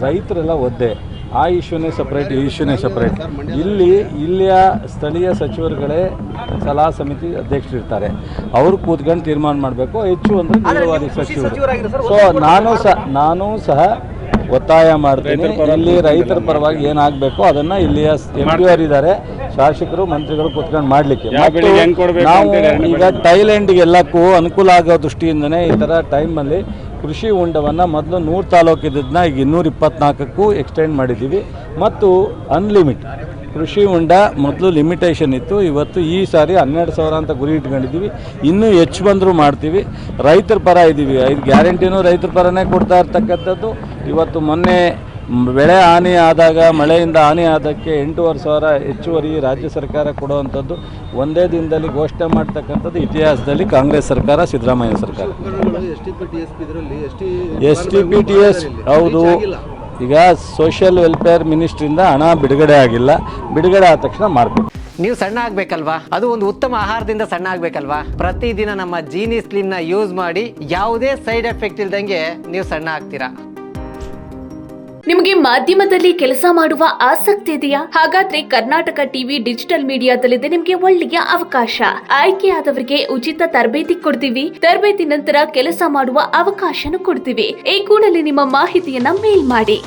ರೈತರೆಲ್ಲ ಒದ್ದೆ. ಆ ಇಶ್ಯೂನೇ ಸಪ್ರೇಟ್, ಈ ಇಶ್ಯೂನೇ ಸಪ್ರೇಟ್. ಇಲ್ಲಿಯ ಸ್ಥಳೀಯ ಸಚಿವರುಗಳೇ ಸಲಹಾ ಸಮಿತಿ ಅಧ್ಯಕ್ಷರಿರ್ತಾರೆ, ಅವರು ಕೂತ್ಕೊಂಡು ತೀರ್ಮಾನ ಮಾಡಬೇಕು. ಹೆಚ್ಚು ಅಂದರೆ ನೀರಾವರಿ ಸಚಿವರು. ಸೊ ನಾನು ಸಹ ಒತ್ತಾಯ ಮಾಡ್ತೀನಿ, ಇಲ್ಲಿ ರೈತರ ಪರವಾಗಿ ಏನಾಗಬೇಕು ಅದನ್ನು ಇಲ್ಲಿಯ MP ಅವರಿದ್ದಾರೆ, ಶಾಸಕರು ಮಂತ್ರಿಗಳು ಕೂತ್ಕೊಂಡು ಮಾಡಲಿಕ್ಕೆ. ನಾವು ಈಗ ಥೈಲ್ಯಾಂಡ್ಗೆಲ್ಲಕ್ಕೂ ಅನುಕೂಲ ಆಗೋ ದೃಷ್ಟಿಯಿಂದನೇ ಈ ಥರ ಟೈಮಲ್ಲಿ ಕೃಷಿ ಹೊಂಡವನ್ನು ಮೊದಲು 100 ತಾಲೂಕಿದ್ದನ್ನ ಈಗ 224ಕ್ಕೂ ಎಕ್ಸ್ಟೆಂಡ್ ಮಾಡಿದ್ದೀವಿ. ಮತ್ತು ಅನ್ಲಿಮಿಟ್ ಕೃಷಿ ಹೊಂಡ ಮೊದಲು ಲಿಮಿಟೇಷನ್ ಇತ್ತು, ಇವತ್ತು ಈ ಸಾರಿ 12,000 ಅಂತ ಗುರಿ ಇಟ್ಕೊಂಡಿದ್ದೀವಿ. ಇನ್ನೂ ಹೆಚ್ಚು ಬಂದರೂ ಮಾಡ್ತೀವಿ. ರೈತರ ಪರ ಇದ್ದೀವಿ, 5 ಗ್ಯಾರಂಟಿನೂ ರೈತರ ಪರನೇ ಕೊಡ್ತಾ ಇರ್ತಕ್ಕಂಥದ್ದು. ಇವತ್ತು ಮೊನ್ನೆ ಬೆಳೆ ಹಾನಿ ಆದಾಗ, ಮಳೆಯಿಂದ ಹಾನಿ ಆದಕ್ಕೆ 8,500 ಹೆಚ್ಚುವರಿ ರಾಜ್ಯ ಸರ್ಕಾರ ಕೊಡುವಂಥದ್ದು ಒಂದೇ ದಿನದಲ್ಲಿ ಘೋಷಣೆ ಮಾಡ್ತಕ್ಕಂಥದ್ದು ಇತಿಹಾಸದಲ್ಲಿ ಕಾಂಗ್ರೆಸ್ ಸರ್ಕಾರ, ಸಿದ್ದರಾಮಯ್ಯ ಸರ್ಕಾರ. STPTS ಹೌದು. ಈಗ ಸೋಷಿಯಲ್ ವೆಲ್ಫೇರ್ ಮಿನಿಸ್ಟ್ರಿಂದ ಹಣ ಬಿಡುಗಡೆ ಆಗಿಲ್ಲ, ಬಿಡುಗಡೆ ಆದ ತಕ್ಷಣ ಮಾಡಬೇಕು. ನೀವು ಸಣ್ಣ ಆಗಬೇಕಲ್ವಾ? ಅದು ಒಂದು ಉತ್ತಮ ಆಹಾರದಿಂದ ಸಣ್ಣ ಆಗಬೇಕಲ್ವಾ? ಪ್ರತಿದಿನ ನಮ್ಮ ಜೀನಿ ಸ್ಲಿಮ್ನ ಯೂಸ್ ಮಾಡಿ ಯಾವುದೇ ಸೈಡ್ ಎಫೆಕ್ಟ್ ಇಲ್ದಂಗೆ ನೀವು ಸಣ್ಣ ಆಗ್ತೀರಾ. ನಿಮಗೆ ಮಾಧ್ಯಮದಲ್ಲಿ ಕೆಲಸ ಮಾಡುವ ಆಸಕ್ತಿ ಇದೆಯಾ? ಹಾಗಾದ್ರೆ ಕರ್ನಾಟಕ ಟಿವಿ ಡಿಜಿಟಲ್ ಮೀಡಿಯಾದಲ್ಲಿದೆ ನಿಮಗೆ ಒಳ್ಳೆಯ ಅವಕಾಶ. ಆಯ್ಕೆಯಾದವರಿಗೆ ಉಚಿತ ತರಬೇತಿ ಕೊಡ್ತೀವಿ. ತರಬೇತಿ ನಂತರ ಕೆಲಸ ಮಾಡುವ ಅವಕಾಶನೂ ಕೊಡ್ತೀವಿ. ಈ ಕೂಡಲೇ ನಿಮ್ಮ ಮಾಹಿತಿಯನ್ನ ಮೇಲ್ ಮಾಡಿ.